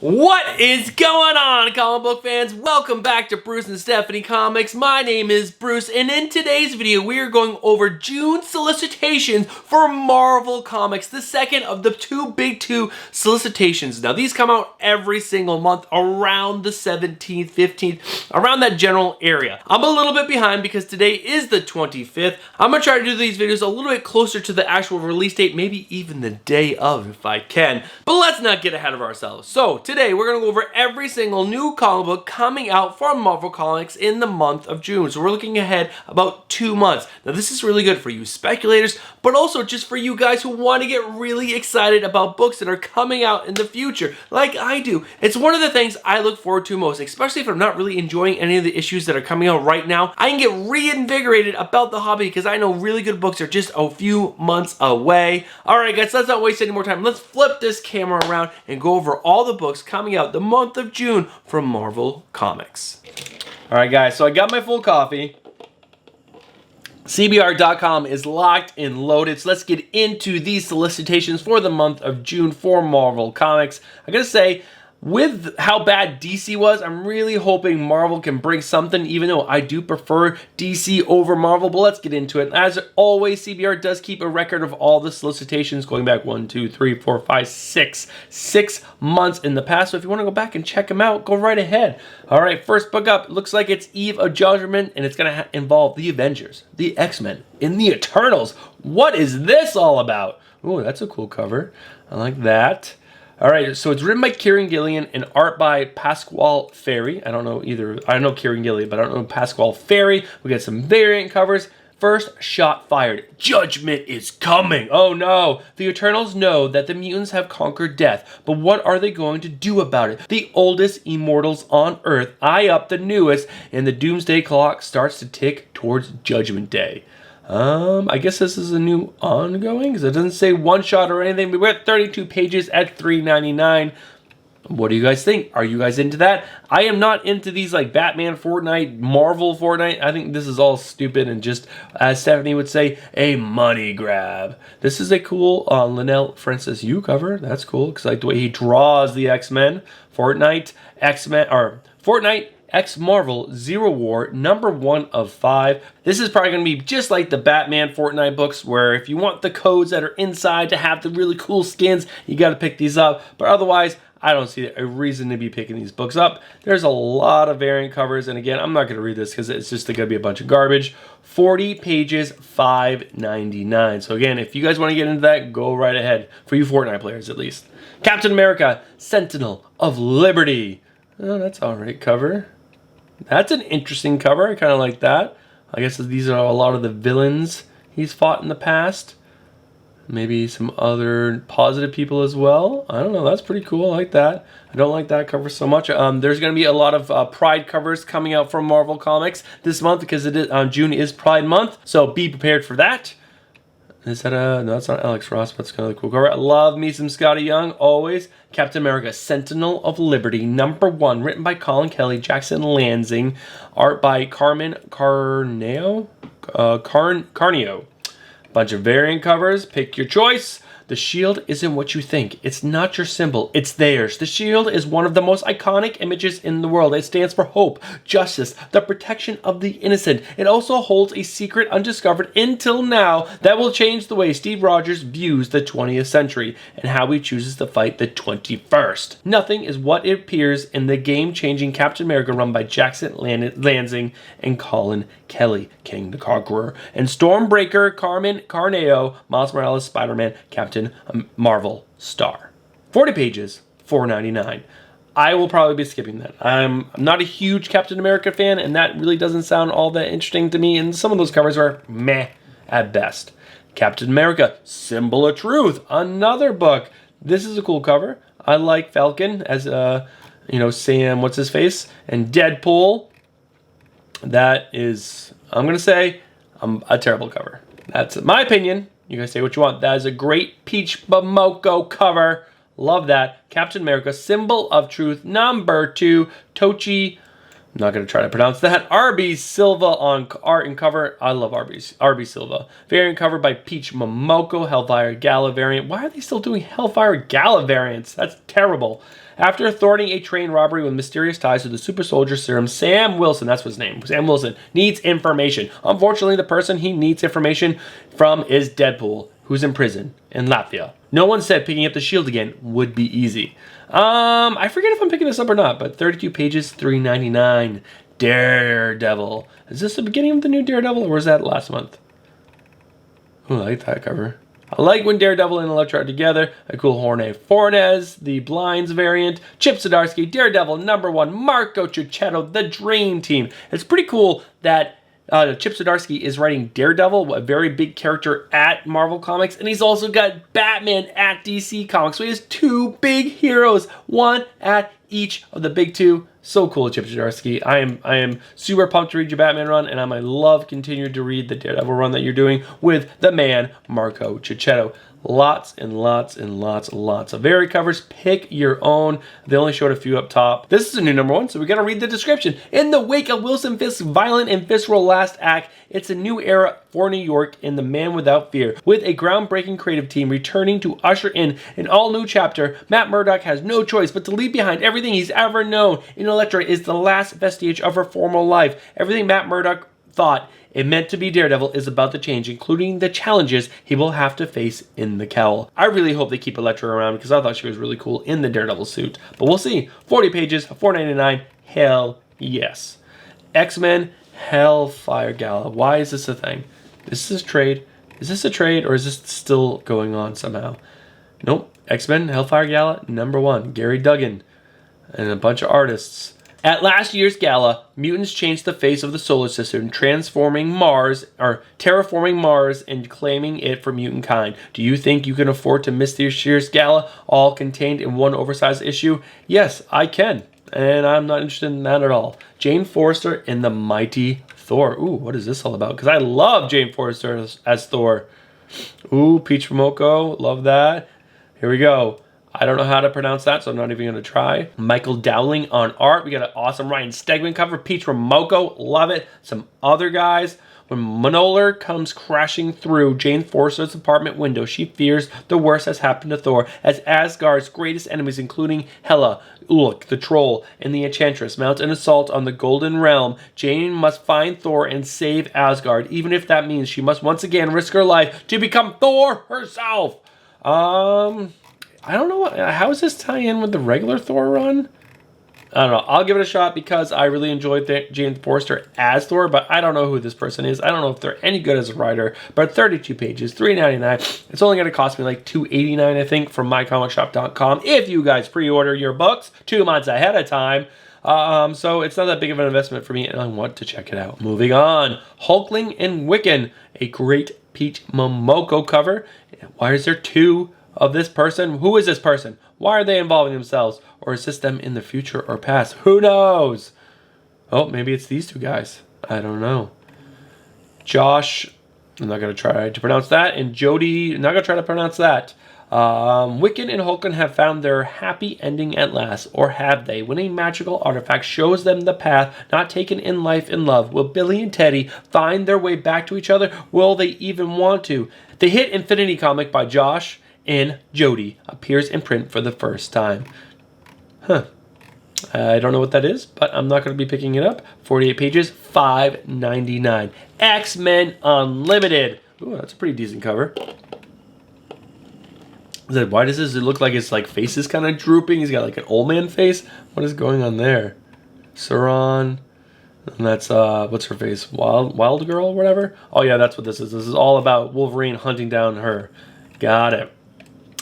What is going on, comic book fans? Welcome back to Bruce and Stephanie Comics. My name is Bruce, and in today's video, we are going over June solicitations for Marvel Comics, the second of the big two solicitations. Now, these come out every single month around the 17th, 15th, around that general area. I'm a little bit behind because today is the 25th. I'm going to try to do these videos a little bit closer to the actual release date, maybe even the day of if I can. But let's not get ahead of ourselves. So, today, we're going to go over every single new comic book coming out from Marvel Comics in the month of June. So we're looking ahead about 2 months. Now this is really good for you speculators, but also just for you guys who want to get really excited about books that are coming out in the future, like I do. It's one of the things I look forward to most, especially if I'm not really enjoying any of the issues that are coming out right now. I can get reinvigorated about the hobby because I know really good books are just a few months away. Alright guys, let's not waste any more time. Let's flip this camera around and go over all the books coming out the month of June from Marvel Comics. Alright guys, so I got my full coffee. CBR.com is locked and loaded, so let's get into these solicitations for the month of June for Marvel Comics. I gotta say, with how bad DC was, I'm really hoping Marvel can bring something, even though I do prefer DC over Marvel, but let's get into it. As always, CBR does keep a record of all the solicitations going back 6 months in the past, so if you want to go back and check them out, go right ahead. Alright, first book up, looks like it's Eve of Judgment, and it's going to involve the Avengers, the X-Men, and the Eternals. What is this all about? Ooh, that's a cool cover. I like that. Alright, so it's written by Kieran Gillian and art by Pasquale Ferry. I know Kieran Gillian, but I don't know Pasquale Ferry. We got some variant covers. First shot fired. Judgment is coming. Oh no. The Eternals know that the mutants have conquered death, but what are they going to do about it? The oldest immortals on Earth eye up the newest, and the doomsday clock starts to tick towards Judgment Day. I guess this is a new ongoing, because it doesn't say one shot or anything. We're at 32 pages at $3.99. What do you guys think? Are you guys into that? I am not into these like Batman Fortnite, Marvel Fortnite. I think this is all stupid and just, as Stephanie would say, a money grab. This is a cool Linnell Francis Yu cover. That's cool, because I like the way he draws the X-Men. Fortnite, X-Men, or Fortnite, X-Marvel Zero War, #1 of 5. This is probably going to be just like the Batman Fortnite books, where if you want the codes that are inside to have the really cool skins, you got to pick these up. But otherwise, I don't see a reason to be picking these books up. There's a lot of variant covers, and again, I'm not going to read this because it's just going to be a bunch of garbage. 40 pages, $5.99. So again, if you guys want to get into that, go right ahead. For you Fortnite players, at least. Captain America, Sentinel of Liberty. Oh, that's alright cover. That's an interesting cover. I kind of like that. I guess these are a lot of the villains he's fought in the past. Maybe some other positive people as well. I don't know. That's pretty cool. I like that. I don't like that cover so much. There's going to be a lot of Pride covers coming out from Marvel Comics this month because June is Pride Month. So be prepared for that. Is that no, that's not Alex Ross, but it's kind of a cool cover. I love me some Scotty Young, always. Captain America, Sentinel of Liberty, #1, written by Colin Kelly, Jackson Lansing, art by Carmen Carneo. Bunch of variant covers, pick your choice. The shield isn't what you think. It's not your symbol. It's theirs. The shield is one of the most iconic images in the world. It stands for hope, justice, the protection of the innocent. It also holds a secret undiscovered until now that will change the way Steve Rogers views the 20th century and how he chooses to fight the 21st. Nothing is what it appears in the game-changing Captain America run by Jackson Lansing and Colin Kelly, King the Conqueror, and Stormbreaker, Carmen Carneo, Miles Morales, Spider-Man, Captain Marvel Star. 40 pages, $4.99. I will probably be skipping that. I'm not a huge Captain America fan, and that really doesn't sound all that interesting to me, and some of those covers are meh at best. Captain America, Symbol of Truth, another book. This is a cool cover. I like Falcon as, Sam, what's his face, and Deadpool. That is, I'm going to say, a terrible cover. That's my opinion. You guys say what you want. That is a great Peach Momoko cover. Love that. Captain America, Symbol of Truth, #2, Tochi not going to try to pronounce that. RB Silva on art and cover. I love RB Silva. Variant cover by Peach Momoko. Hellfire Gala variant. Why are they still doing Hellfire Gala variants? That's terrible. After thwarting a train robbery with mysterious ties to the super soldier serum, Sam Wilson, that's his name, Sam Wilson, needs information. Unfortunately, the person he needs information from is Deadpool, who's in prison in Latvia. No one said picking up the shield again would be easy. I forget if I'm picking this up or not, but 32 pages, $3.99. Daredevil. Is this the beginning of the new Daredevil, or was that last month? Oh, I like that cover. I like when Daredevil and Elektra are together. A cool Jorge Fornes, the Blinds variant. Chip Zdarsky, Daredevil #1, Marco Cicchetto, the Dream Team. It's pretty cool that Chip Zdarsky is writing Daredevil, a very big character at Marvel Comics, and he's also got Batman at DC Comics. So he has two big heroes, one at each of the big two. So cool, Chip Zdarsky. I am super pumped to read your Batman run, and I might love continuing to read the Daredevil run that you're doing with the man, Marco Cicchetto. Lots and lots and lots and lots of variant covers. Pick your own. They only showed a few up top. This is a new #1, so we gotta read the description. In the wake of Wilson Fisk's violent and visceral last act, it's a new era for New York in The Man Without Fear. With a groundbreaking creative team returning to usher in an all-new chapter, Matt Murdock has no choice but to leave behind everything he's ever known. And Elektra is the last vestige of her former life. Everything Matt Murdock thought it meant to be Daredevil is about to change, including the challenges he will have to face in the cowl. I really hope they keep Elektra around because I thought she was really cool in the Daredevil suit. But we'll see. 40 pages, $4.99. Hell yes. X-Men Hellfire Gala. Why is this a thing? Is this a trade? Is this a trade, or is this still going on somehow? Nope. X-Men Hellfire Gala #1. Gary Duggan and a bunch of artists. At last year's gala, mutants changed the face of the solar system, terraforming Mars and claiming it for mutant kind. Do you think you can afford to miss this year's gala, all contained in one oversized issue? Yes, I can, and I'm not interested in that at all. Jane Forrester in the Mighty Thor. Ooh, what is this all about? Because I love Jane Forrester as Thor. Ooh, Peach Momoko, love that. Here we go. I don't know how to pronounce that, so I'm not even going to try. Michael Dowling on art. We got an awesome Ryan Stegman cover. Peach Momoko, love it. Some other guys. When Mjolnir comes crashing through Jane Forster's apartment window, she fears the worst has happened to Thor, as Asgard's greatest enemies, including Hela, Uluk, the Troll, and the Enchantress, mount an assault on the Golden Realm. Jane must find Thor and save Asgard, even if that means she must once again risk her life to become Thor herself. I don't know, how does this tie in with the regular Thor run? I don't know. I'll give it a shot because I really enjoyed Jane Forrester as Thor, but I don't know who this person is. I don't know if they're any good as a writer, but 32 pages, $3.99. It's only going to cost me like $2.89, I think, from mycomicshop.com if you guys pre-order your books 2 months ahead of time. So it's not that big of an investment for me, and I want to check it out. Moving on. Hulkling and Wiccan, a great Peach Momoko cover. Why is there two of this person? Who is this person? Why are they involving themselves? Or is this them in the future or past? Who knows? Oh, maybe it's these two guys. I don't know. Josh, I'm not going to try to pronounce that. And Jody, I'm not going to try to pronounce that. Wiccan and Hulkling have found their happy ending at last. Or have they? When a magical artifact shows them the path not taken in life and love, will Billy and Teddy find their way back to each other? Will they even want to? The hit Infinity comic by Josh and Jody appears in print for the first time. Huh. I don't know what that is, but I'm not going to be picking it up. 48 pages, $5.99. X-Men Unlimited. Ooh, that's a pretty decent cover. Why does this look like his face is kind of drooping? He's got like an old man face. What is going on there? Sauron. And that's, what's her face? Wild Girl or whatever? Oh yeah, that's what this is. This is all about Wolverine hunting down her. Got it.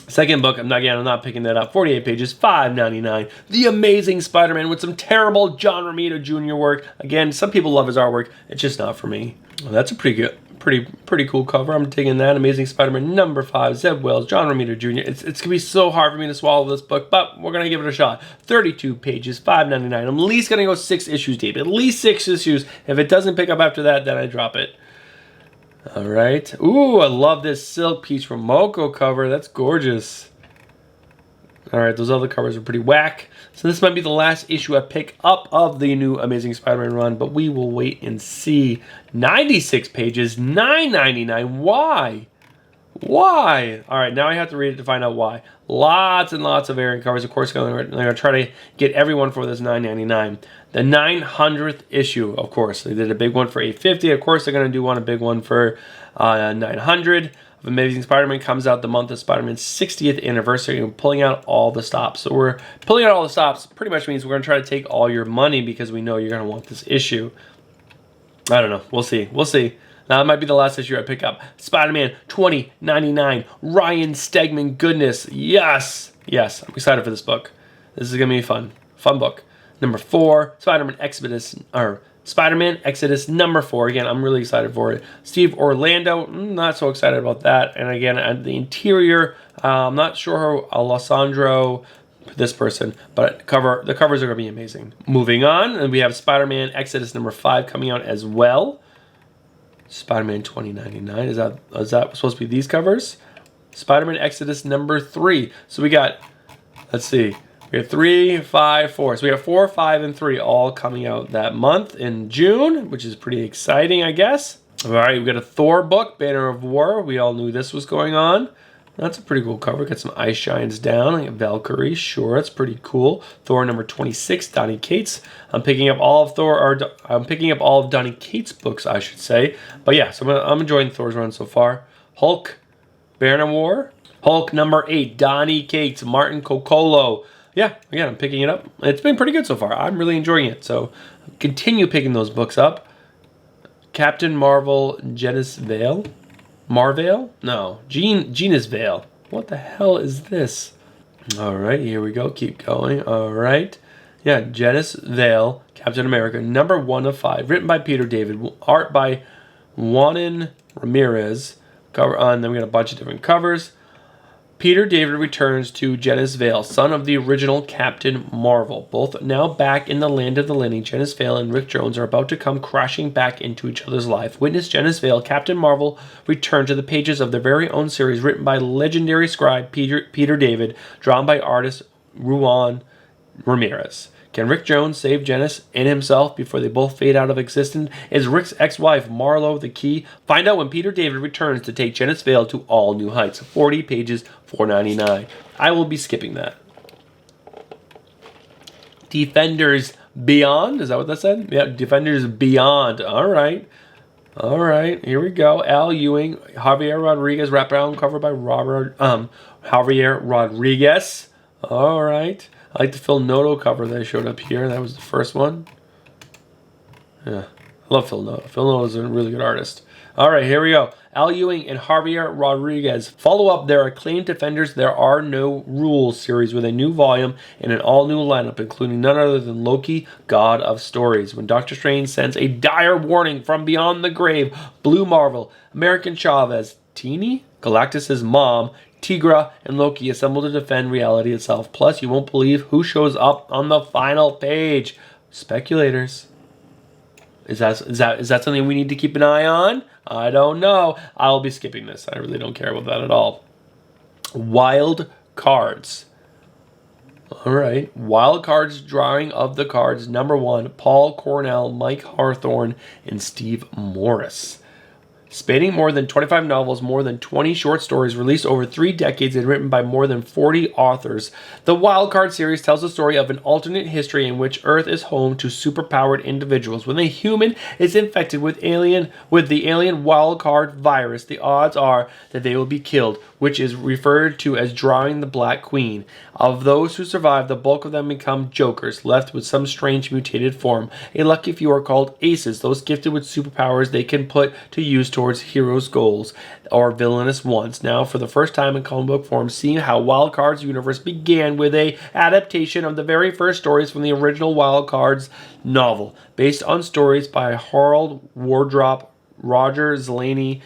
Second book, I'm not picking that up. 48 pages, $5.99. The Amazing Spider-Man with some terrible John Romita Jr. work. Again, some people love his artwork. It's just not for me. Well, that's a pretty cool cover. I'm taking that. Amazing Spider-Man #5, Zeb Wells, John Romita Jr. It's going to be so hard for me to swallow this book, but we're going to give it a shot. 32 pages, $5.99. I'm at least going to go 6 issues deep. At least 6 issues. If it doesn't pick up after that, then I drop it. All right. Ooh, I love this Silk Peach Momoko cover. That's gorgeous. All right, those other covers are pretty whack. So this might be the last issue I pick up of the new Amazing Spider-Man run, but we will wait and see. 96 pages, $9.99. Why? Why? All right, now I have to read it to find out why. Lots and lots of variant covers. Of course, they're going to try to get everyone for this $9.99. The 900th issue, of course. They did a big one for $850. Of course, they're going to do a big one for $900. Of Amazing Spider-Man comes out the month of Spider-Man's 60th anniversary, and we're pulling out all the stops. So we're pulling out all the stops pretty much means we're going to try to take all your money because we know you're going to want this issue. I don't know. We'll see. We'll see. Now, that might be the last issue I pick up. Spider-Man 2099. Ryan Stegman goodness. Yes. Yes. I'm excited for this book. This is going to be fun. Fun book. Number 4, Spider-Man Exodus, or Spider-Man Exodus number 4. Again, I'm really excited for it. Steve Orlando, not so excited about that. And again, the interior, I'm not sure how Alessandro, this person, but the covers are going to be amazing. Moving on, and we have Spider-Man Exodus number 5 coming out as well. Spider-Man 2099, is that supposed to be these covers? Spider-Man Exodus number 3. So we got, let's see. We have 3, 5, 4. So we have 4, 5, and 3 all coming out that month in June, which is pretty exciting, I guess. All right, we got a Thor book, Banner of War. We all knew this was going on. That's a pretty cool cover. Got some ice shines down. I got Valkyrie, sure, that's pretty cool. Thor number 26, Donny Cates. I'm picking up all of Donny Cates' books, I should say. But yeah, so I'm enjoying Thor's run so far. Hulk, Banner of War. Hulk number 8, Donny Cates, Martin Coccolo. Yeah, again, I'm picking it up. It's been pretty good so far. I'm really enjoying it. So continue picking those books up. Captain Marvel, Genis Vale. Marvale? No, Genis Vale. What the hell is this? All right, here we go. Keep going. All right. Yeah, Genis Vale, Captain America, number 1 of 5. Written by Peter David. Art by Juanin Ramirez. Cover on. Then we got a bunch of different covers. Peter David returns to Genis Vale, son of the original Captain Marvel. Both now back in the land of the living, Genis Vale and Rick Jones are about to come crashing back into each other's life. Witness Genis Vale, Captain Marvel return to the pages of their very own series written by legendary scribe Peter David, drawn by artist Juan Ramirez. Can Rick Jones save Genis and himself before they both fade out of existence? Is Rick's ex-wife Marlo the key? Find out when Peter David returns to take Genis Vale to all new heights. 40 pages, $4.99. I will be skipping that. Defenders Beyond. Is that what that said? Yeah, Defenders Beyond. All right. All right. Here we go. Al Ewing, Javier Rodriguez, wraparound cover by Javier Rodriguez. All right. I like the Phil Noto cover that showed up here. That was the first one. Yeah, I love Phil Noto. Phil Noto is a really good artist. All right, here we go. Al Ewing and Javier Rodriguez follow up their acclaimed Defenders There Are No Rules series with a new volume and an all-new lineup, including none other than Loki, God of Stories. When Doctor Strange sends a dire warning from beyond the grave, Blue Marvel, American Chavez, Teeny, Galactus' mom, Tigra, and Loki assemble to defend reality itself. Plus, you won't believe who shows up on the final page. Speculators. Is that something we need to keep an eye on? I don't know. I'll be skipping this. I really don't care about that at all. Wild Cards. All right. Wild Cards drawing of the cards. Number 1, Paul Cornell, Mike Hawthorne, and Steve Morris. Spanning more than 25 novels, more than 20 short stories, released over 3 decades and written by more than 40 authors, the Wildcard series tells the story of an alternate history in which Earth is home to superpowered individuals. When a human is infected with the alien Wildcard virus, the odds are that they will be killed, which is referred to as drawing the Black Queen. Of those who survive, the bulk of them become jokers, left with some strange mutated form. A lucky few are called aces, those gifted with superpowers they can put to use towards heroes' goals or villainous ones. Now, for the first time in comic book form, seeing how Wild Cards universe began with a adaptation of the very first stories from the original Wild Cards novel, based on stories by Harold Wardrop, Roger Zelazny,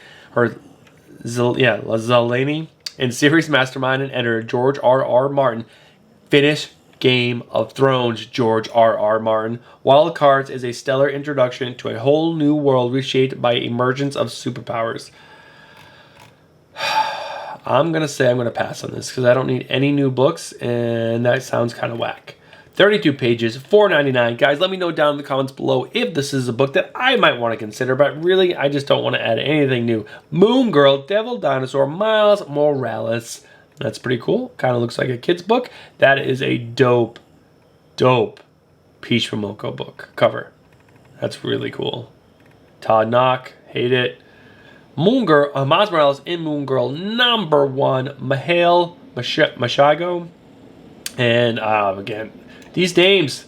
Zelazny, and series mastermind and editor George R.R. Martin. Finish Game of Thrones, George R.R. Martin. Wild Cards is a stellar introduction to a whole new world reshaped by emergence of superpowers. I'm going to say I'm going to pass on this because I don't need any new books, and that sounds kind of whack. 32 pages, $4.99. Guys, let me know down in the comments below if this is a book that I might want to consider, but really, I just don't want to add anything new. Moon Girl, Devil Dinosaur, Miles Morales. That's pretty cool. Kind of looks like a kid's book. That is a dope Peach Momoko book cover. That's really cool. Todd Knock, hate it. Moon Girl, Miles Morales in Moon Girl #1, Mahale Mashago. And again, these names,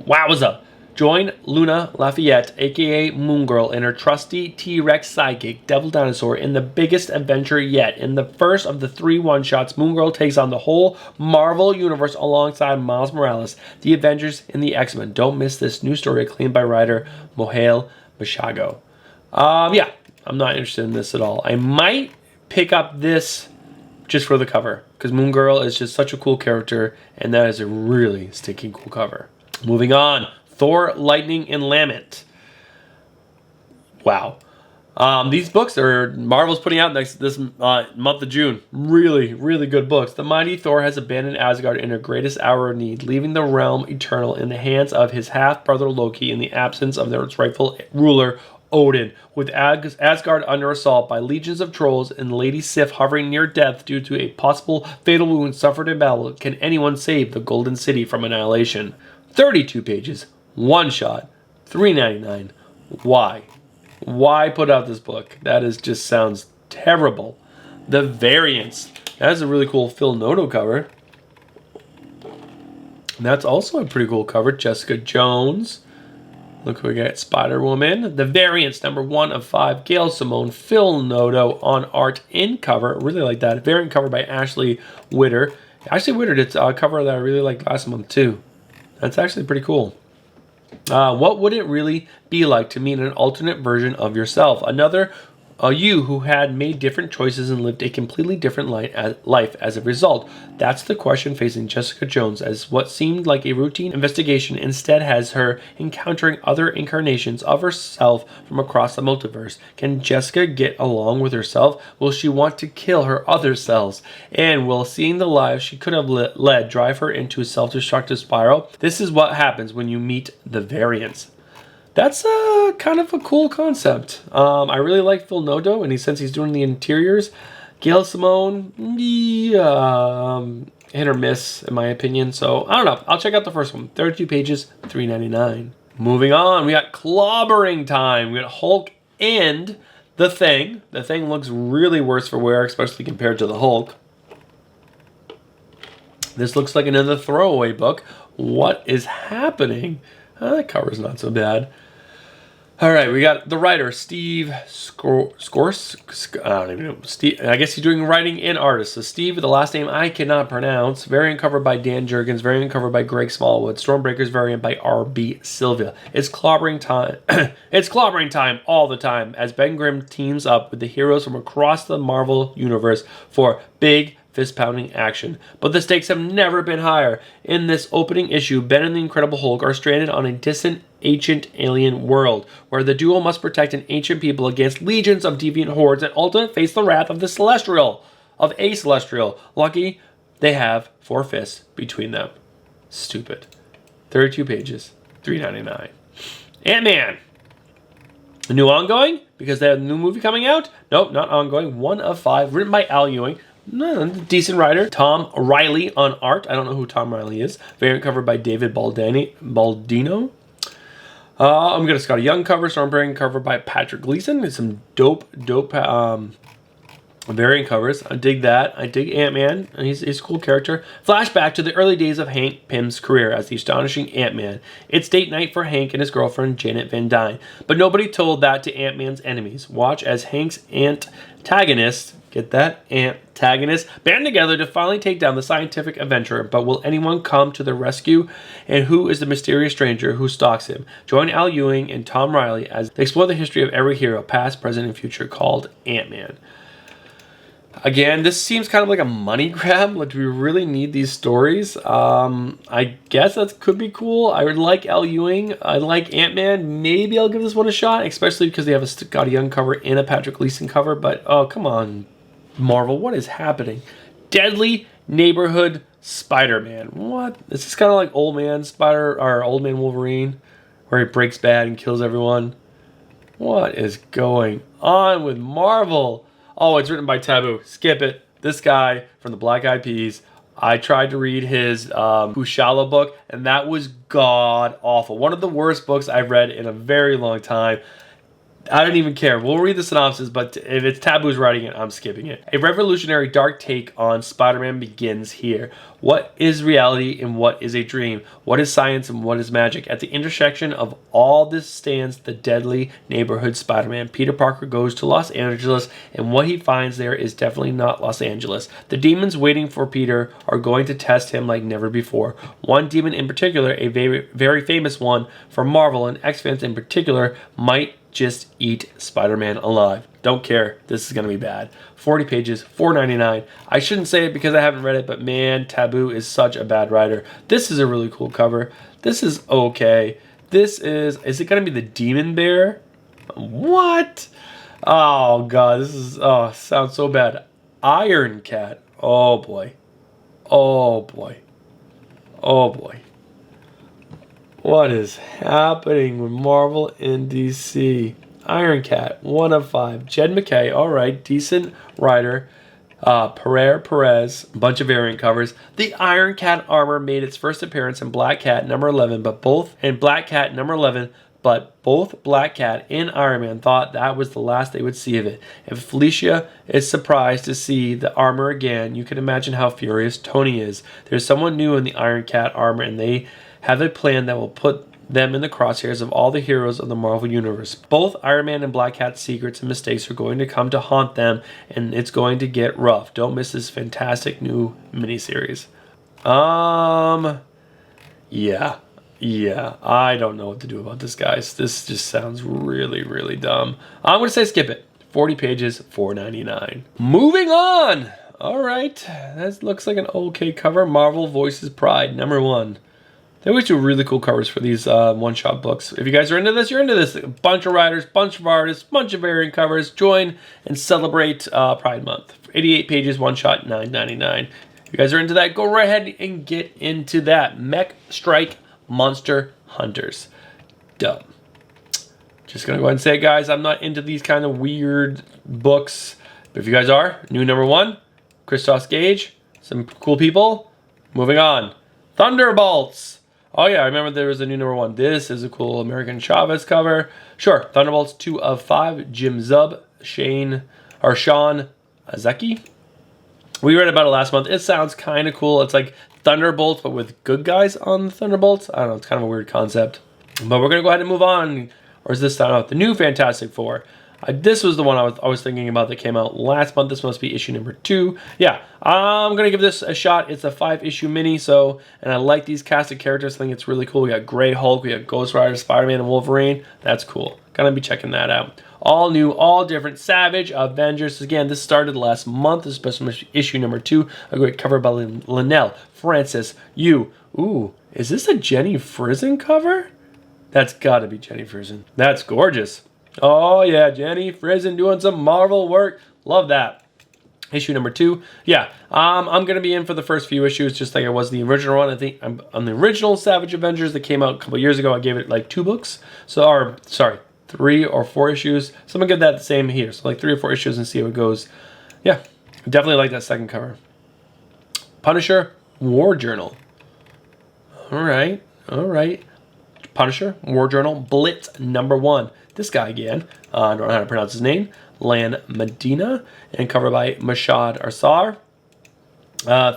wowza. Join Luna Lafayette, aka Moon Girl, and her trusty T-Rex sidekick, Devil Dinosaur, in the biggest adventure yet. In the first of the 3 one-shots, Moon Girl takes on the whole Marvel Universe alongside Miles Morales, the Avengers, and the X-Men. Don't miss this new story acclaimed by writer Mohale Mashago. Yeah, I'm not interested in this at all. I might pick up this just for the cover, because Moon Girl is just such a cool character, and that is a really stinking cool cover. Moving on. Thor, Lightning, and Lament. Wow. These books are Marvel's putting out this month of June. Really, really good books. The mighty Thor has abandoned Asgard in her greatest hour of need, leaving the realm eternal in the hands of his half-brother Loki in the absence of their rightful ruler, Odin. With Asgard under assault by legions of trolls and Lady Sif hovering near death due to a possible fatal wound suffered in battle, can anyone save the Golden City from annihilation? 32 pages. One shot, $3.99. Why? Why put out this book? That just sounds terrible. The Variants. That is a really cool Phil Noto cover. And that's also a pretty cool cover. Jessica Jones. Look who we got. Spider-Woman. The Variants, #1 of 5. Gail Simone, Phil Noto on art in cover. Really like that. Variant cover by Ashley Witter. Ashley Witter did a cover that I really liked last month too. That's actually pretty cool. What would it really be like to meet an alternate version of yourself? Another you who had made different choices and lived a completely different life as a result. That's the question facing Jessica Jones, as what seemed like a routine investigation instead has her encountering other incarnations of herself from across the multiverse. Can Jessica get along with herself? Will she want to kill her other selves? And will seeing the lives she could have led drive her into a self-destructive spiral? This is what happens when you meet the Variants. That's kind of a cool concept. I really like Phil Noto, and since he's doing the interiors. Gail Simone, hit or miss, in my opinion. So, I don't know. I'll check out the first one. 32 pages, $3.99. Moving on, we got clobbering time. We got Hulk and The Thing. The Thing looks really worse for wear, especially compared to the Hulk. This looks like another throwaway book. What is happening? That cover's not so bad. All right, we got the writer, Steve Skors. I don't even know. Steve, I guess he's doing writing and artist. So Steve, with the last name I cannot pronounce. Variant cover by Dan Jurgens. Variant cover by Greg Smallwood. Stormbreakers variant by R.B. Silva. It's clobbering time. It's clobbering time all the time as Ben Grimm teams up with the heroes from across the Marvel Universe for big, fist-pounding action. But the stakes have never been higher. In this opening issue, Ben and the Incredible Hulk are stranded on a distant, ancient alien world, where the duo must protect an ancient people against legions of deviant hordes and ultimately face the wrath of a Celestial. Lucky they have 4 fists between them. Stupid. 32 pages, $3.99. Ant-Man. A new ongoing? Because they have a new movie coming out? Nope, not ongoing. 1 of 5, written by Al Ewing. No, decent writer. Tom Riley on art. I don't know who Tom Riley is. Variant cover by David Baldino. I'm going to Scott Young cover. Stormbreaker cover by Patrick Gleason. It's some dope variant covers. I dig that. I dig Ant-Man. He's a cool character. Flashback to the early days of Hank Pym's career as the astonishing Ant-Man. It's date night for Hank and his girlfriend Janet Van Dyne. But nobody told that to Ant-Man's enemies. Watch as Hank's antagonists, get that? Antagonists band together to finally take down the scientific adventurer. But will anyone come to the rescue? And who is the mysterious stranger who stalks him? Join Al Ewing and Tom Riley as they explore the history of every hero, past, present, and future, called Ant-Man. Again, this seems kind of like a money grab. Like, do we really need these stories? I guess that could be cool. I would like Al Ewing. I like Ant-Man. Maybe I'll give this one a shot, especially because they have a Scott Young cover and a Patrick Gleason cover. But, oh, come on. Marvel, what is happening? Deadly Neighborhood Spider-Man. What? Is this kind of like Old Man Spider or Old Man Wolverine, where he breaks bad and kills everyone? What is going on with Marvel? Oh, it's written by Taboo. Skip it. This guy from the Black Eyed Peas. I tried to read his Kushala book, and that was god awful. One of the worst books I've read in a very long time. I don't even care. We'll read the synopsis, but if it's Taboo's writing it, I'm skipping it. A revolutionary dark take on Spider-Man begins here. What is reality and what is a dream? What is science and what is magic? At the intersection of all this stands the deadly neighborhood Spider-Man. Peter Parker goes to Los Angeles, and what he finds there is definitely not Los Angeles. The demons waiting for Peter are going to test him like never before. One demon in particular, a very, very famous one for Marvel and X-fans in particular, might just eat Spider-Man alive. Don't care. This is going to be bad. 40 pages, $4.99. I shouldn't say it because I haven't read it, but man, Taboo is such a bad writer. This is a really cool cover. This is okay. Is it going to be the Demon Bear? What? Oh, God. Sounds so bad. Iron Cat. Oh, boy. Oh, boy. Oh, boy. What is happening with Marvel and DC? Iron Cat, 1 of 5. Jed MacKay, all right, decent writer. Perez, a bunch of variant covers. The Iron Cat armor made its first appearance in Black Cat number 11, but both Black Cat and Iron Man thought that was the last they would see of it. If Felicia is surprised to see the armor again, you can imagine how furious Tony is. There's someone new in the Iron Cat armor, and they have a plan that will put them in the crosshairs of all the heroes of the Marvel Universe. Both Iron Man and Black Cat's secrets and mistakes are going to come to haunt them, and it's going to get rough. Don't miss this fantastic new miniseries. Yeah, I don't know what to do about this, guys. This just sounds really, really dumb. I'm going to say skip it. 40 pages, $4.99. Moving on! Alright, that looks like an okay cover. Marvel Voices Pride, number 1. They always do really cool covers for these one-shot books. If you guys are into this, you're into this. A bunch of writers, bunch of artists, bunch of variant covers. Join and celebrate Pride Month. 88 pages, one-shot, $9.99. If you guys are into that, go right ahead and get into that. Mech Strike Monster Hunters. Dumb. Just going to go ahead and say it, guys. I'm not into these kind of weird books. But if you guys are, new number 1, Christos Gage, some cool people. Moving on. Thunderbolts. Oh yeah, I remember there was a new number 1. This is a cool American Chavez cover. Sure, Thunderbolts 2 of 5. Jim Zub, Sean Azeki. We read about it last month. It sounds kind of cool. It's like Thunderbolts, but with good guys on the Thunderbolts. I don't know. It's kind of a weird concept. But we're gonna go ahead and move on. Or is this not the new Fantastic Four? This was the one I was thinking about that came out last month. This must be issue number 2. Yeah, I'm going to give this a shot. It's a 5-issue mini, and I like these cast of characters. I think it's really cool. We got Grey Hulk, we got Ghost Rider, Spider-Man, and Wolverine. That's cool. Gonna be checking that out. All new, all different. Savage Avengers. Again, this started last month. This is special issue number 2. A great cover by Linnell Francis Yu. Ooh, is this a Jenny Frison cover? That's got to be Jenny Frison. That's gorgeous. Oh yeah, Jenny Frison doing some Marvel work. Love that. Issue number 2. Yeah, I'm going to be in for the first few issues just like I was the original one. I think I'm on the original Savage Avengers that came out a couple years ago. I gave it like 2 books. 3 or 4 issues. So I'm going to give that the same here. So like 3 or 4 issues and see how it goes. Yeah, definitely like that second cover. Punisher War Journal. All right. Punisher War Journal Blitz number 1. This guy again, I don't know how to pronounce his name, Lan Medina, and covered by Mashad Arsar.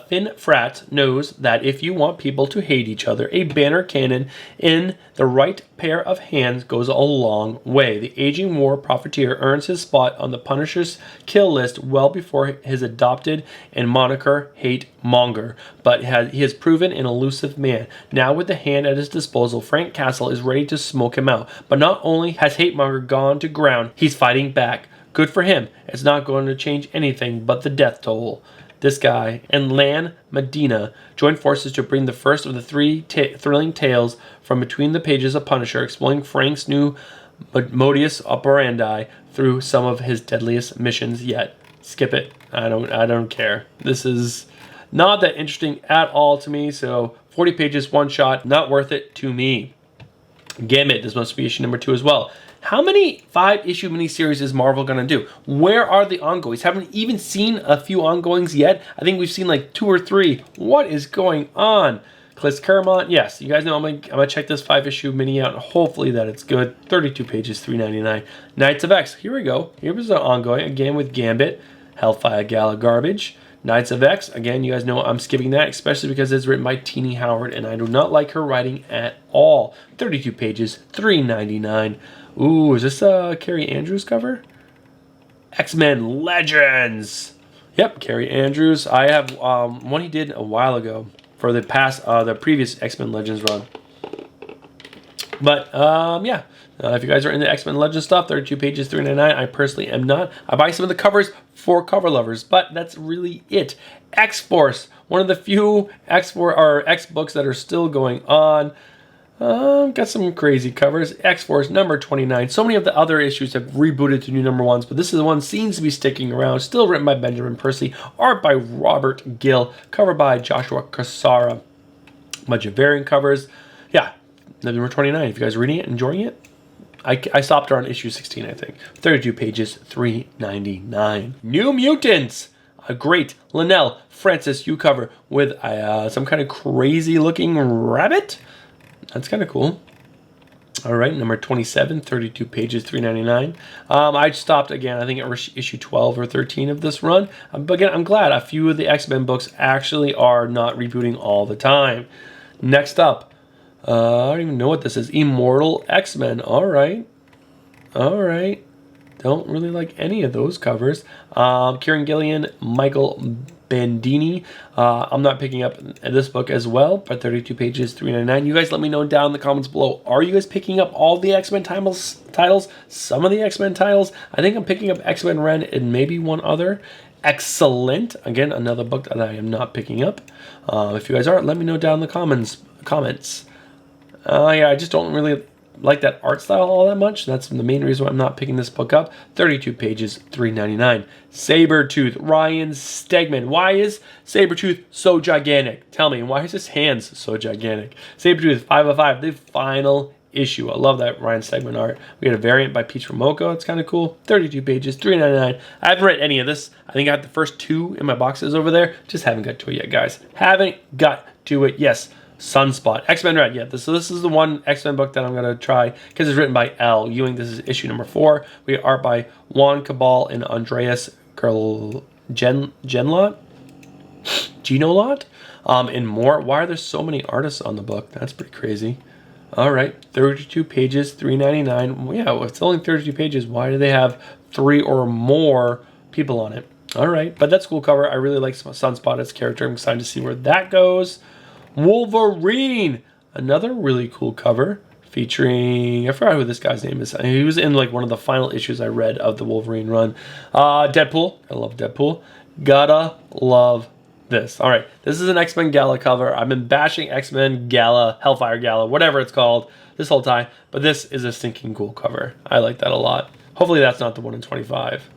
Finn Frat knows that if you want people to hate each other, a banner cannon in the right pair of hands goes a long way. The aging war profiteer earns his spot on the Punisher's kill list well before his adopted and moniker Hate Monger, but he has proven an elusive man. Now with the hand at his disposal, Frank Castle is ready to smoke him out. But not only has Hate Monger gone to ground, he's fighting back. Good for him. It's not going to change anything but the death toll. This guy and Lan Medina join forces to bring the first of the 3 thrilling tales from between the pages of Punisher, exploring Frank's new modus operandi through some of his deadliest missions yet. skip it. I don't care. This is not that interesting at all to me. So 40 pages, one shot, not worth it to me. Gambit, this must be issue number 2 as well. How many 5-issue miniseries is Marvel gonna do? Where are the ongoings? Haven't even seen a few ongoings yet. I think we've seen like 2 or 3. What is going on? Chris Claremont, yes, you guys know I'm gonna check this 5-issue mini out. Hopefully that it's good. 32 pages, $3.99. Knights of X, here we go. Here was an ongoing again with Gambit. Hellfire Gala garbage. Knights of X, again, you guys know I'm skipping that, especially because it's written by Teenie Howard, and I do not like her writing at all. 32 pages, $3.99. Ooh, is this a Carrie Andrews cover? X-Men Legends. Yep, Carrie Andrews. I have one he did a while ago for the previous X-Men Legends run. But yeah, if you guys are into X-Men Legends stuff, 32 pages, $3.99. I personally am not. I buy some of the covers for cover lovers, but that's really it. X-Force, one of the few X books that are still going on. Got some crazy covers. X-Force number 29. So many of the other issues have rebooted to new number 1s, but this is the one seems to be sticking around. Still written by Benjamin Percy. Art by Robert Gill. Cover by Joshua Cassara. Bunch of variant covers. Yeah, number 29. If you guys are reading it, enjoying it. I stopped around issue 16, I think. 32 pages, $3.99. New Mutants. A great Linnell Francis Yu cover with some kind of crazy looking rabbit. That's kind of cool. All right, number 27, 32 pages, $3.99. I stopped again, I think at issue 12 or 13 of this run. But again, I'm glad a few of the X-Men books actually are not rebooting all the time. Next up, I don't even know what this is. Immortal X-Men. All right. All right. Don't really like any of those covers. Kieran Gillian, Michael Bandini. I'm not picking up this book as well, but 32 pages, $3.99. You guys let me know down in the comments below. Are you guys picking up all the X-Men titles? Some of the X-Men titles? I think I'm picking up X-Men Ren and maybe one other. Excellent. Again, another book that I am not picking up. If you guys are, let me know down in the comments. Yeah, I just don't really like that art style all that much. That's the main reason why I'm not picking this book up. 32 pages, $3.99. Sabretooth, Ryan Stegman. Why is Sabretooth so gigantic? Tell me, why is his hands so gigantic? Sabretooth 505, the final issue. I love that Ryan Stegman art. We got a variant by Peach Momoko. It's kind of cool. 32 pages, $3.99. I haven't read any of this. I think I got the first 2 in my boxes over there. Just haven't got to it yet, guys. Haven't got to it. Yes. Sunspot. X-Men Red. Yeah, so this is the one X-Men book that I'm going to try because it's written by Al Ewing. This is issue number 4. We got art by Juan Cabal and Andreas Genolot, and more. Why are there so many artists on the book? That's pretty crazy. All right, 32 pages, $3.99. Yeah, well, it's only 32 pages. Why do they have 3 or more people on it? All right, but that's a cool cover. I really like Sunspot as character. I'm excited to see where that goes. Wolverine, another really cool cover featuring, I forgot who this guy's name is. He was in like one of the final issues I read of the Wolverine run. Deadpool, I love Deadpool. Gotta love this. All right, this is an X-Men Gala cover. I've been bashing X-Men Gala, Hellfire Gala, whatever it's called this whole time, but this is a stinking cool cover. I like that a lot. Hopefully that's not the one in 25.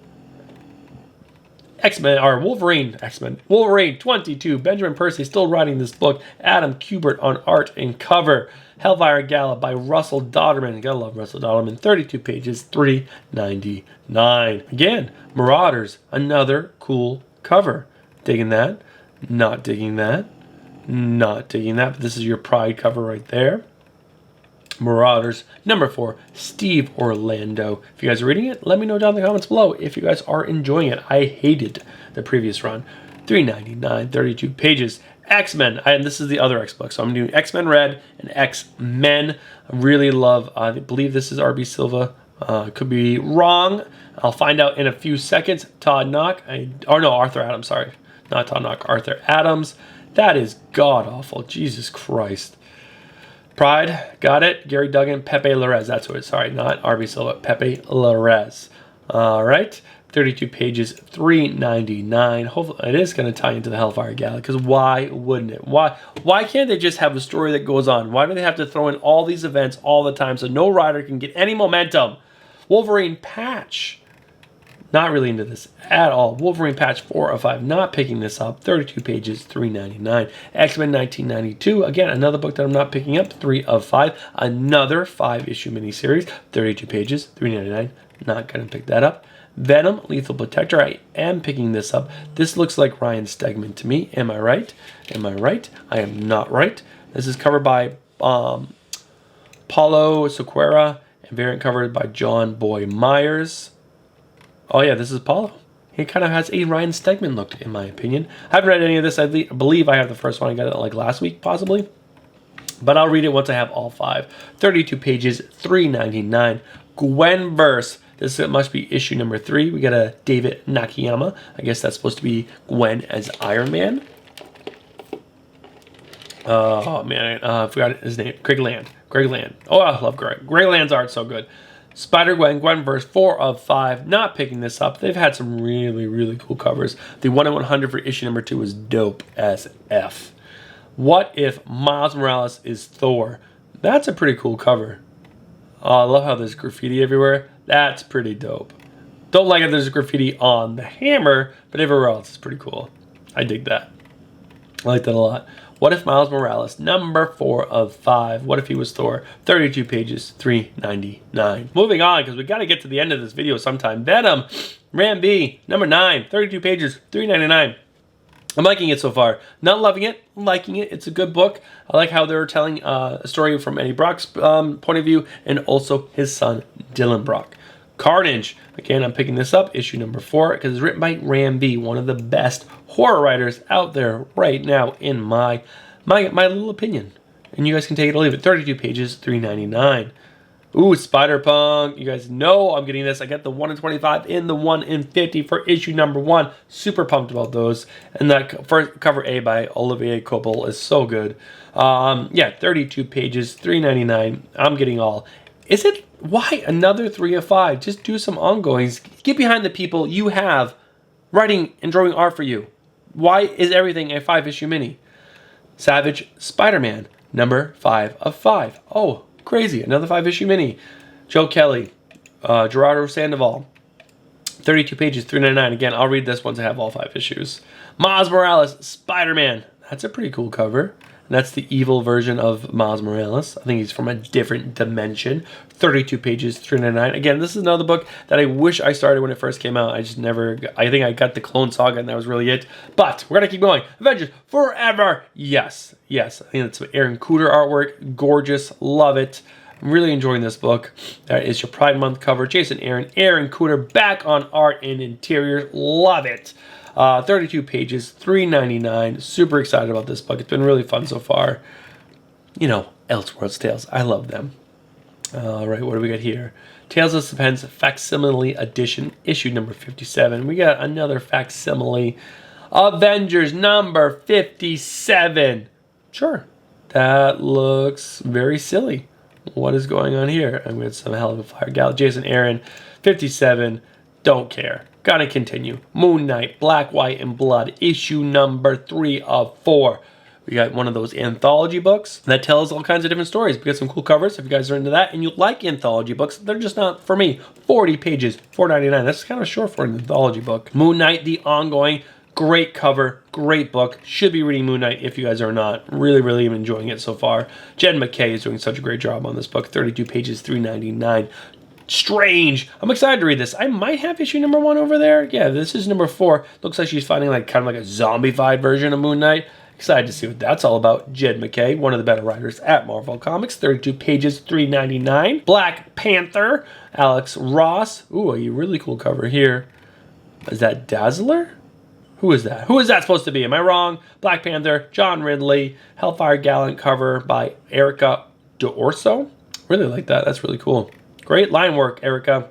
X-Men, or Wolverine, X-Men, Wolverine 22, Benjamin Percy still writing this book, Adam Kubert on art and cover, Hellfire Gala by Russell Dodderman, gotta love Russell Dodderman, 32 pages, $3.99. Again, Marauders, another cool cover. Digging that, not digging that, not digging that, but this is your pride cover right there. Marauders, number 4, Steve Orlando. If you guys are reading it, let me know down in the comments below if you guys are enjoying it. I hated the previous run. $3.99, 32 pages. X-Men, and this is the other X book. So I'm doing X-Men Red and X-Men. I really love, I believe this is R.B. Silva. Could be wrong. I'll find out in a few seconds. Arthur Adams, sorry. Not Todd Knock, Arthur Adams. That is god-awful. Jesus Christ. Pride, got it. Gary Duggan, Pepe Larraz. That's what it's. Sorry, not R.B. Silva. Pepe Larraz. All right, 32 pages, $3.99. Hopefully, it is going to tie into the Hellfire Gala. Because why wouldn't it? Why can't they just have a story that goes on? Why do they have to throw in all these events all the time so no rider can get any momentum? Wolverine patch. Not really into this at all. Wolverine patch 4 of 5. Not picking this up. 32 pages, $3.99. X-Men 1992. Again, another book that I'm not picking up. 3 of 5. Another 5-issue miniseries. 32 pages, $3.99. Not going to pick that up. Venom, Lethal Protector. I am picking this up. This looks like Ryan Stegman to me. Am I right? Am I right? I am not right. This is covered by Paulo Sequeira and variant covered by John Boy Myers. Oh yeah, this is Paulo. He kind of has a Ryan Stegman look, in my opinion. I haven't read any of this. I believe I have the first one. I got it like last week, possibly. But I'll read it once I have all 5. 32 pages, $3.99. Gwenverse. This must be issue number 3. We got a David Nakayama. I guess that's supposed to be Gwen as Iron Man. Oh man, I forgot his name. Greg Land. Greg Land. Oh, I love Greg. Greg Land's art so good. Spider-Gwen, Gwenverse, 4 of 5. Not picking this up. They've had some really, really cool covers. The 1 in 100 for issue number 2 is dope as F. What if Miles Morales is Thor? That's a pretty cool cover. Oh, I love how there's graffiti everywhere. That's pretty dope. Don't like it there's graffiti on the hammer, but everywhere else is pretty cool. I dig that. I like that a lot. What if Miles Morales, number 4 of 5. What if he was Thor? 32 pages, $3.99. Moving on, because we got to get to the end of this video sometime. Venom, Ram B, number 9, 32 pages, $3.99. I'm liking it so far. Not loving it, liking it. It's a good book. I like how they're telling a story from Eddie Brock's point of view and also his son, Dylan Brock. Carnage. Again, I'm picking this up, issue number 4, because it's written by Ram B, one of the best horror writers out there right now, in my little opinion. And you guys can take it or leave it. 32 pages, $3.99. Ooh, Spider-Punk. You guys know I'm getting this. I got the 1 in 25 and the 1 in 50 for issue number 1. Super pumped about those. And that first cover A by Olivier Coppel is so good. Yeah, 32 pages, $3.99. I'm getting all. Is it? Why another 3 of 5? Just do some ongoings. Get behind the people you have writing and drawing art for you. Why is everything a 5-issue mini? Savage Spider-Man, number 5 of 5. Oh, crazy. Another 5-issue mini. Joe Kelly, Gerardo Sandoval, 32 pages, $3.99. Again, I'll read this once I have all 5 issues. Miles Morales, Spider-Man. That's a pretty cool cover. And that's the evil version of Miles Morales. I think he's from a different dimension. 32 pages, $3.99. Again, this is another book that I wish I started when it first came out. I just never, I think I got the Clone Saga and that was really it. But we're going to keep going. Avengers Forever. Yes, yes. I think it's Aaron Cooter artwork. Gorgeous. Love it. I'm really enjoying this book. That is your Pride Month cover. Jason Aaron Cooter back on art and interiors. Love it. 32 pages, $3.99. Super excited about this book. It's been really fun so far. You know, Elseworlds Tales. I love them. All right, what do we got here? Tales of Suspense Facsimile Edition, issue number 57. We got another facsimile. Avengers number 57. Sure, that looks very silly. What is going on here? I'm with some hell of a fire gal. Jason Aaron, 57. Don't care. Gotta continue. Moon Knight, Black, White, and Blood, issue number 3 of 4. We got one of those anthology books that tells all kinds of different stories. We got some cool covers if you guys are into that. And you like anthology books, they're just not for me. 40 pages, $4.99. That's kind of short for an anthology book. Moon Knight, the ongoing. Great cover, great book. Should be reading Moon Knight if you guys are not. Really, really enjoying it so far. Jed McKay is doing such a great job on this book. 32 pages, $3.99. Strange. I'm excited to read this. I might have issue number 1 over there. Yeah, this is number 4. Looks like she's finding like kind of like a zombified version of Moon Knight. Excited to see what that's all about. Jed McKay, one of the better writers at Marvel Comics. 32 pages, $3.99. Black Panther, Alex Ross. Ooh, a really cool cover here. Is that Dazzler? Who is that? Who is that supposed to be? Am I wrong? Black Panther, John Ridley, Hellfire Gallant cover by Erica D'Orso. Really like that. That's really cool. Great line work, Erica.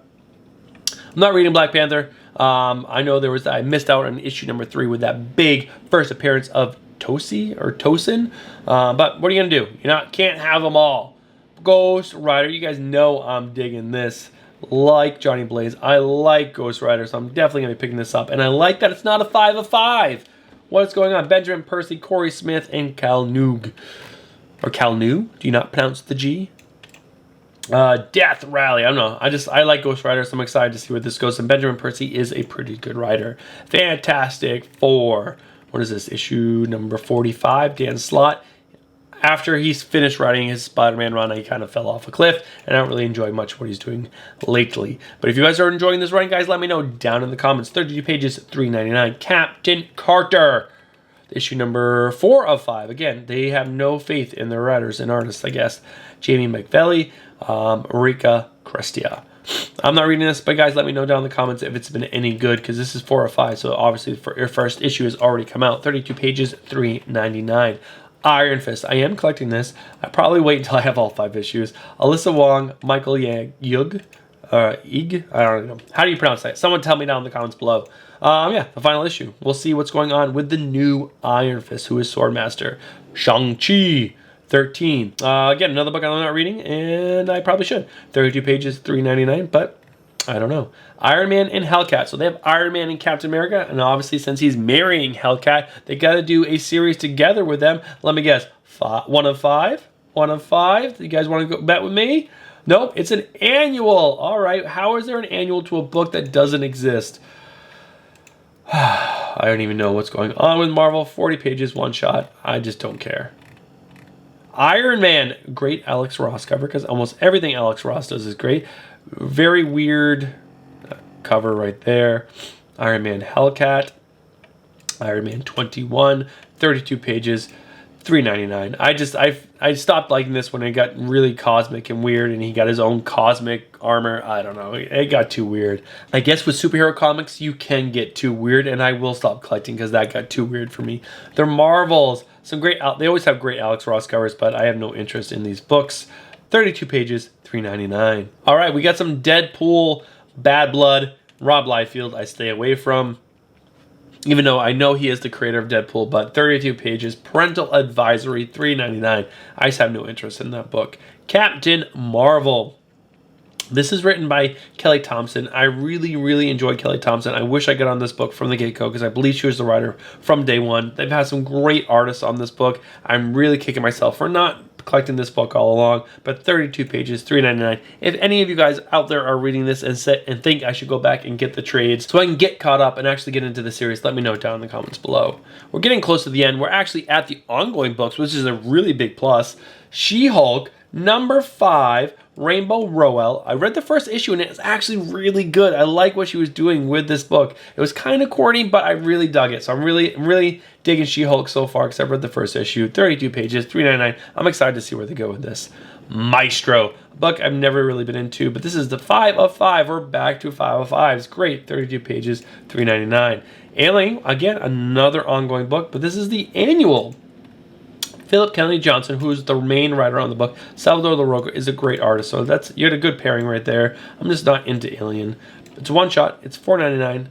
I'm not reading Black Panther. I know I missed out on issue number 3 with that big first appearance of Tosin. But what are you gonna do? Can't have them all. Ghost Rider. You guys know I'm digging this. Like Johnny Blaze, I like Ghost Rider, so I'm definitely gonna be picking this up. And I like that it's not a 5 of 5. What is going on? Benjamin Percy, Corey Smith, and Cal Noog. Or Cal New? Do you not pronounce the G? Death Rally. I don't know. I like Ghost Rider, so I'm excited to see where this goes. And Benjamin Percy is a pretty good writer. Fantastic Four. What is this? Issue number 45. Dan Slott. After he's finished writing his Spider-Man run, he kind of fell off a cliff, and I don't really enjoy much what he's doing lately. But if you guys are enjoying this run, guys, let me know down in the comments. 32 pages, $3.99. Captain Carter. Issue number 4 of 5. Again, they have no faith in their writers and artists, I guess. Jamie McVelly, Rika Crestia. I'm not reading this, but guys, let me know down in the comments if it's been any good, because this is 4 of 5, so obviously for your first issue has already come out. 32 pages, $3.99. Iron Fist. I am collecting this. I probably wait until I have all 5 issues. Alyssa Wong, Michael Yug, Ig. I don't know. How do you pronounce that? Someone tell me down in the comments below. Yeah, the final issue. We'll see what's going on with the new Iron Fist, who is Swordmaster. Shang-Chi, 13. Again, another book I'm not reading, and I probably should. 32 pages, $3.99, but I don't know. Iron Man and Hellcat. So they have Iron Man and Captain America, and obviously since he's marrying Hellcat, they got to do a series together with them. Let me guess. 1 of 5? 1 of 5? You guys want to go bet with me? Nope, it's an annual. All right, how is there an annual to a book that doesn't exist? I don't even know what's going on with Marvel. 40 pages, one shot. I just don't care. Iron Man. Great Alex Ross cover, because almost everything Alex Ross does is great. Very weird cover right there. Iron Man Hellcat. Iron Man 21. 32 pages. $3.99. I stopped liking this when it got really cosmic and weird, and he got his own cosmic armor. I don't know. It got too weird. I guess with superhero comics, you can get too weird, and I will stop collecting because that got too weird for me. They're Marvels. Some great. They always have great Alex Ross covers, but I have no interest in these books. 32 pages, $3.99. All right, we got some Deadpool, Bad Blood, Rob Liefeld. I stay away from. Even though I know he is the creator of Deadpool, but 32 pages, parental advisory, $3.99. I just have no interest in that book. Captain Marvel. This is written by Kelly Thompson. I really, really enjoyed Kelly Thompson. I wish I got on this book from the get-go because I believe she was the writer from day one. They've had some great artists on this book. I'm really kicking myself for not collecting this book all along, but 32 pages, $3.99. If any of you guys out there are reading this and think I should go back and get the trades so I can get caught up and actually get into the series, let me know down in the comments below. We're getting close to the end. We're actually at the ongoing books, which is a really big plus. She-Hulk, number 5, Rainbow Rowell. I read the first issue and it's actually really good. I like what she was doing with this book. It was kind of corny, but I really dug it. So I'm really digging She-Hulk so far because I've read the first issue. 32 pages, $3.99. I'm excited to see where they go with this. Maestro, a book I've never really been into, but this is the 5 of 5. We're back to 5 of 5. It's great. 32 pages, $3.99. Alien, again, another ongoing book, but this is the annual. Philip Kennedy Johnson, who's the main writer on the book. Salvador Larroca is a great artist, so you had a good pairing right there. I'm just not into Alien. It's one shot. It's $4.99.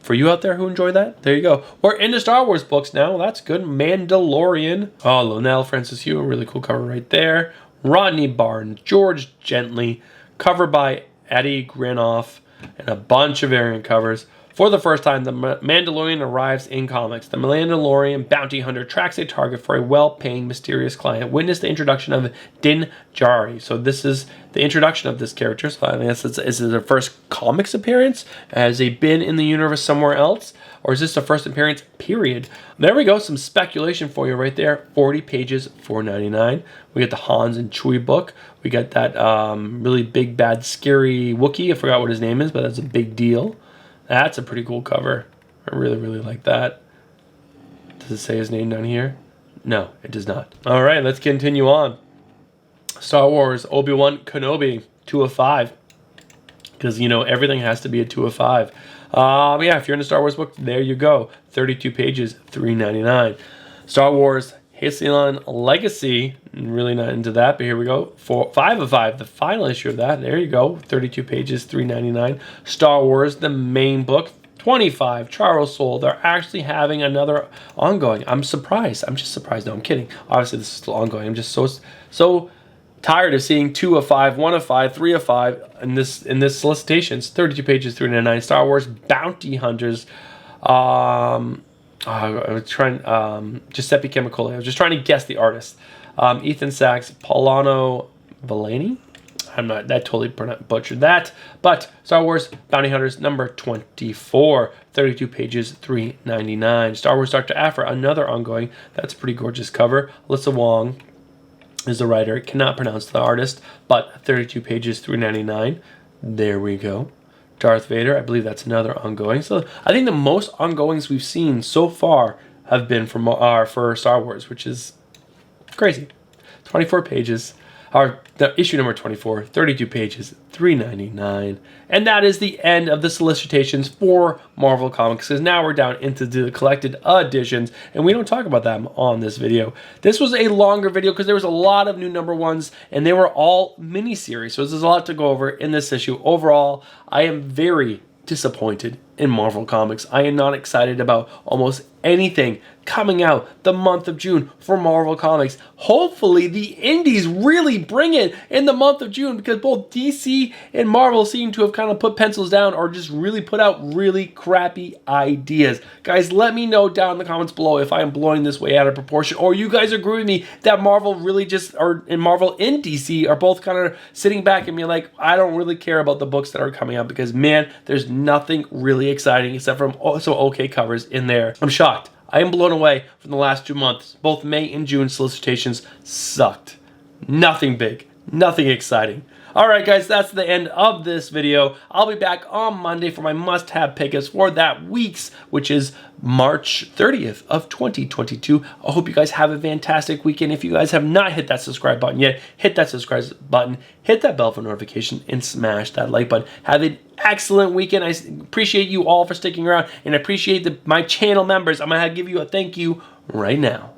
For you out there who enjoy that, there you go. We're into Star Wars books now. That's good. Mandalorian. Oh, Lonell Francis Hugh, a really cool cover right there. Rodney Barnes, George Gently, cover by Eddie Grinoff, and a bunch of variant covers. For the first time, the Mandalorian arrives in comics. The Mandalorian bounty hunter tracks a target for a well-paying, mysterious client. Witness the introduction of Din Djarin. So this is the introduction of this character. So I guess this is their first comics appearance. Has he been in the universe somewhere else? Or is this the first appearance, period? There we go. Some speculation for you right there. 40 pages, $4.99. We got the Hans and Chewie book. We got that really big, bad, scary Wookiee. I forgot what his name is, but that's a big deal. That's a pretty cool cover. I really, really like that. Does it say his name down here? No, it does not. All right, let's continue on. Star Wars, Obi-Wan Kenobi, 2 of 5. Because, you know, everything has to be a 2 of 5. Yeah, if you're in a Star Wars book, there you go. 32 pages, $3.99. Star Wars, Halcyon Legacy, really not into that, but here we go. 5 of 5, the final issue of that. There you go, 32 pages, $3.99. Star Wars, the main book, 25, Charles Soule. They're actually having another ongoing. I'm surprised. I'm just surprised. No, I'm kidding. Obviously, this is still ongoing. I'm just so tired of seeing 2 of 5, 1 of 5, 3 of 5 in this Solicitations. 32 pages, $3.99. Star Wars Bounty Hunters. I was trying, Giuseppe Camicoli. I was just trying to guess the artist. Ethan Sachs, Paulano Villani. that totally butchered that. But Star Wars Bounty Hunters number 24, 32 pages, $3.99. Star Wars Dr. Aphra, another ongoing. That's a pretty gorgeous cover. Alyssa Wong is the writer. Cannot pronounce the artist, but 32 pages, $3.99. There we go. Darth Vader, I believe that's another ongoing. So I think the most ongoings we've seen so far have been for Star Wars, which is crazy. 24 pages. The issue number 24, 32 pages, $3.99. And that is the end of the solicitations for Marvel Comics, because now we're down into the collected editions, and we don't talk about them on this video. This was a longer video because there was a lot of new number ones, and they were all mini-series, so there's a lot to go over in this issue. Overall, I am very disappointed in Marvel Comics. I am not excited about almost anything coming out the month of June for Marvel Comics. Hopefully the indies really bring it in the month of June, because both DC and Marvel seem to have kind of put pencils down or just really put out really crappy ideas. Guys, let me know down in the comments below if I am blowing this way out of proportion, or you guys agree with me that Marvel really just, or in Marvel and DC are both kind of sitting back and being like, I don't really care about the books that are coming out, because man, there's nothing really exciting except for some okay covers in there. I'm shocked. I am blown away from the last 2 months. Both May and June solicitations sucked. Nothing big. Nothing exciting. Alright guys, that's the end of this video. I'll be back on Monday for my must-have pickups for that week's, which is March 30th of 2022. I hope you guys have a fantastic weekend. If you guys have not hit that subscribe button yet, hit that subscribe button, hit that bell for notification, and smash that like button. Have an excellent weekend. I appreciate you all for sticking around, and I appreciate my channel members. I'm going to give you a thank you right now.